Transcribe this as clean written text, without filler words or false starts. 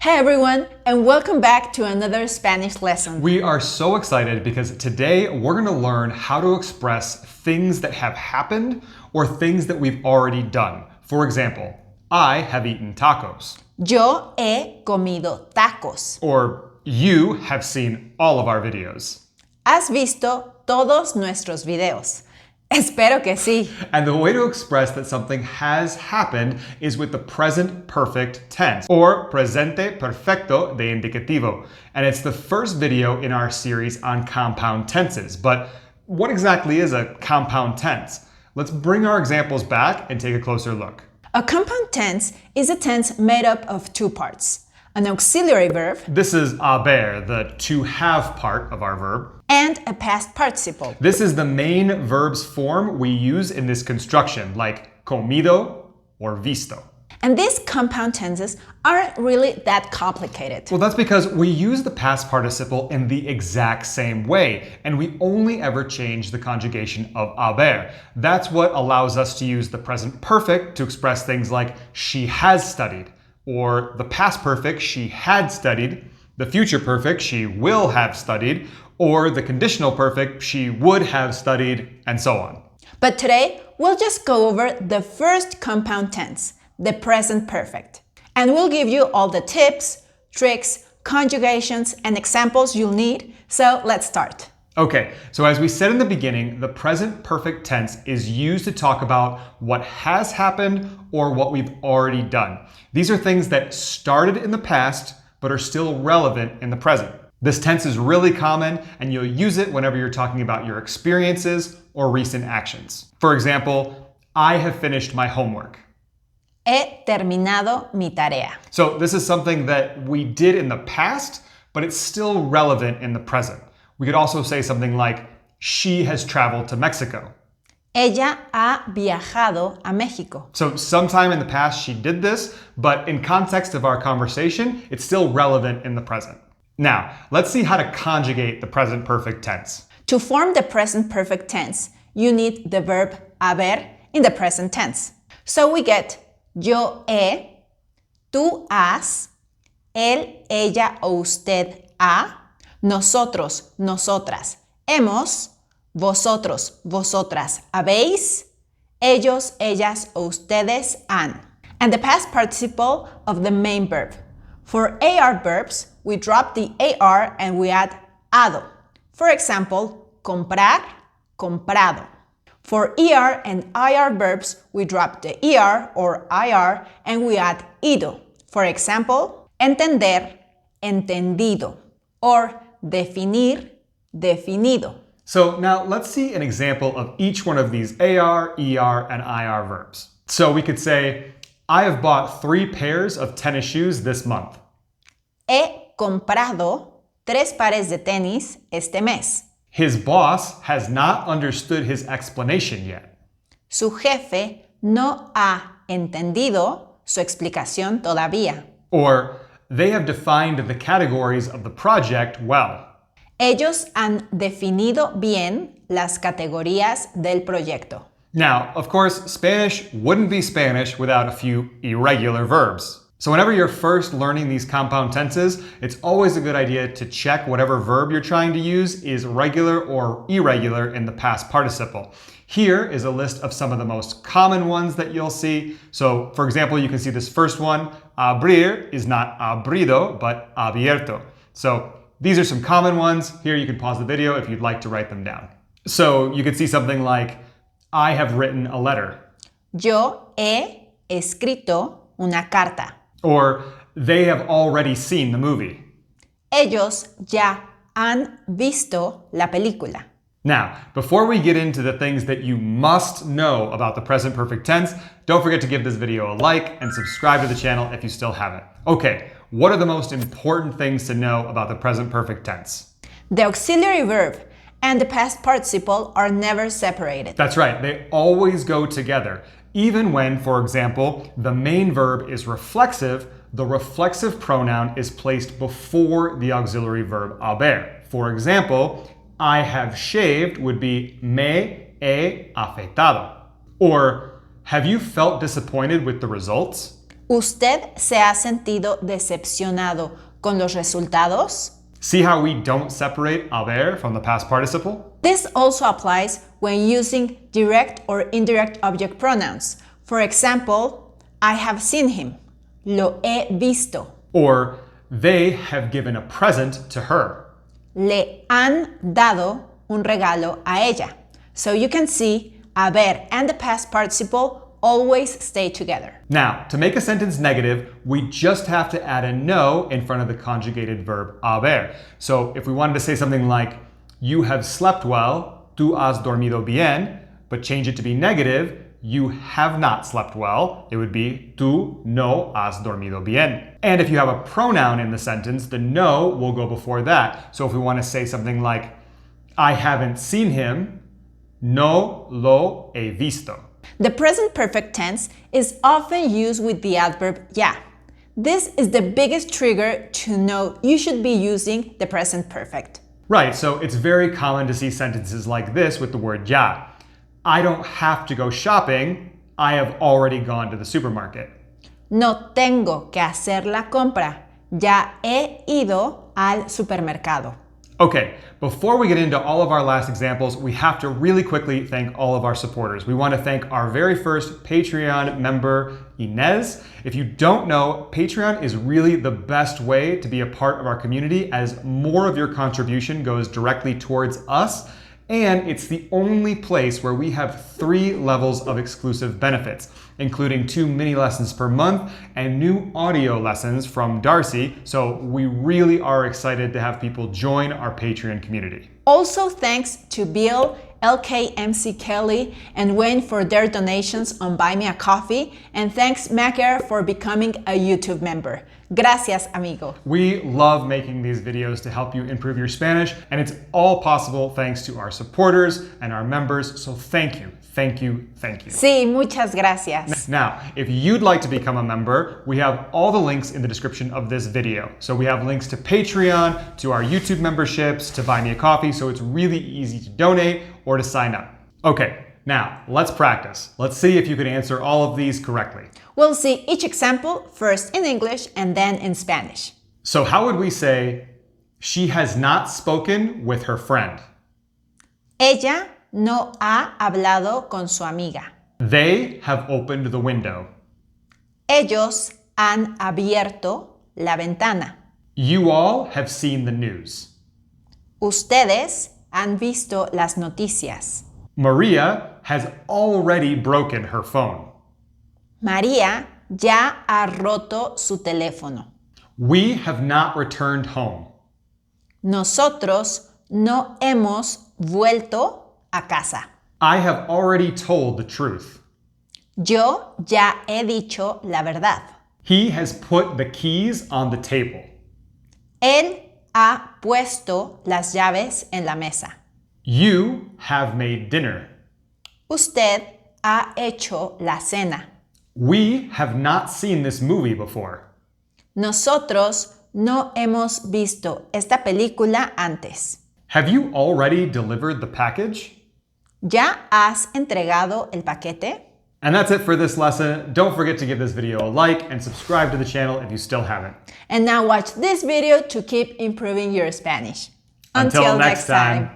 Hey everyone, and welcome back to another Spanish lesson. We are so excited because today we're going to learn how to express things that have happened or things that we've already done. For example, I have eaten tacos. Yo he comido tacos. Or you have seen all of our videos. ¿Has visto todos nuestros videos? Espero que sí. And the way to express that something has happened is with the present perfect tense, or presente perfecto de indicativo. And it's the first video in our series on compound tenses. But what exactly is a compound tense? Let's bring our examples back and take a closer look. A compound tense is a tense made up of two parts. An auxiliary verb. This is haber, the to have part of our verb. And a past participle. This is the main verbs form we use in this construction, like comido or visto. And these compound tenses aren't really that complicated. Well, that's because we use the past participle in the exact same way, and we only ever change the conjugation of haber. That's what allows us to use the present perfect to express things like she has studied, or the past perfect, she had studied, the future perfect, she will have studied, or the conditional perfect, she would have studied, and so on. But today, we'll just go over the first compound tense, the present perfect. And we'll give you all the tips, tricks, conjugations, and examples you'll need. So let's start. Okay, so as we said in the beginning, the present perfect tense is used to talk about what has happened or what we've already done. These are things that started in the past, but are still relevant in the present. This tense is really common, and you'll use it whenever you're talking about your experiences or recent actions. For example, I have finished my homework. He terminado mi tarea. So this is something that we did in the past, but it's still relevant in the present. We could also say something like, she has traveled to Mexico. Ella ha viajado a México. So sometime in the past she did this, but in context of our conversation, it's still relevant in the present. Now, let's see how to conjugate the present perfect tense. To form the present perfect tense, you need the verb haber in the present tense. So we get yo he, tú has, él, ella o usted ha, nosotros, nosotras hemos, vosotros, vosotras habéis, ellos, ellas o ustedes han. And the past participle of the main verb. For AR verbs, we drop the AR and we add ado. For example, comprar, comprado. For ER and IR verbs, we drop the ER or IR and we add ido. For example, entender, entendido, or definir, definido. So now let's see an example of each one of these AR, ER, and IR verbs. So we could say, I have bought 3 pairs of tennis shoes this month. He comprado 3 pares de tenis este mes. His boss has not understood his explanation yet. Su jefe no ha entendido su explicación todavía. Or, they have defined the categories of the project well. Ellos han definido bien las categorías del proyecto. Now, of course, Spanish wouldn't be Spanish without a few irregular verbs. So whenever you're first learning these compound tenses, it's always a good idea to check whatever verb you're trying to use is regular or irregular in the past participle. Here is a list of some of the most common ones that you'll see. So for example, you can see this first one, abrir is not abrido, but abierto. So these are some common ones. Here you can pause the video if you'd like to write them down. So you could see something like, I have written a letter. Yo he escrito una carta. Or they have already seen the movie. Ellos ya han visto la película. Now, before we get into the things that you must know about the present perfect tense, don't forget to give this video a like and subscribe to the channel if you still haven't. Okay, what are the most important things to know about the present perfect tense? The auxiliary verb and the past participle are never separated. That's right, they always go together. Even when, for example, the main verb is reflexive, the reflexive pronoun is placed before the auxiliary verb haber. For example, I have shaved would be me he afeitado. Or, have you felt disappointed with the results? ¿Usted se ha sentido decepcionado con los resultados? See how we don't separate haber from the past participle? This also applies when using direct or indirect object pronouns. For example, I have seen him. Lo he visto. Or they have given a present to her. Le han dado un regalo a ella. So you can see haber and the past participle always stay together. Now, to make a sentence negative, we just have to add a no in front of the conjugated verb haber. So if we wanted to say something like, you have slept well, tú has dormido bien, but change it to be negative, you have not slept well, it would be tú no has dormido bien. And if you have a pronoun in the sentence, the no will go before that. So if we want to say something like, I haven't seen him, no lo he visto. The present perfect tense is often used with the adverb ya. This is the biggest trigger to know you should be using the present perfect. Right, so it's very common to see sentences like this with the word ya. I don't have to go shopping, I have already gone to the supermarket. No tengo que hacer la compra, ya he ido al supermercado. Okay, before we get into all of our last examples, we have to really quickly thank all of our supporters. We want to thank our very first Patreon member, Inez. If you don't know, Patreon is really the best way to be a part of our community as more of your contribution goes directly towards us. And it's the only place where we have 3 levels of exclusive benefits, including 2 mini lessons per month and new audio lessons from Darcy. So we really are excited to have people join our Patreon community. Also thanks to Bill, LKMC Kelly, and Wayne for their donations on Buy Me a Coffee, and thanks Macker for becoming a YouTube member. Gracias, amigo. We love making these videos to help you improve your Spanish, and it's all possible thanks to our supporters and our members, so thank you, thank you, thank you. Sí, muchas gracias. Now, if you'd like to become a member, we have all the links in the description of this video. So we have links to Patreon, to our YouTube memberships, to Buy Me a Coffee, so it's really easy to donate or to sign up. Okay, now let's practice. Let's see if you can answer all of these correctly. We'll see each example first in English and then in Spanish. So how would we say, she has not spoken with her friend? Ella no ha hablado con su amiga. They have opened the window. Ellos han abierto la ventana. You all have seen the news. Ustedes han visto las noticias. Maria has already broken her phone. María ya ha roto su teléfono. We have not returned home. Nosotros no hemos vuelto a casa. I have already told the truth. Yo ya he dicho la verdad. He has put the keys on the table. Él ha puesto las llaves en la mesa. You have made dinner. Usted ha hecho la cena. We have not seen this movie before. Nosotros no hemos visto esta película antes. Have you already delivered the package? ¿Ya has entregado el paquete? And that's it for this lesson. Don't forget to give this video a like and subscribe to the channel if you still haven't. And now watch this video to keep improving your Spanish. Until next time.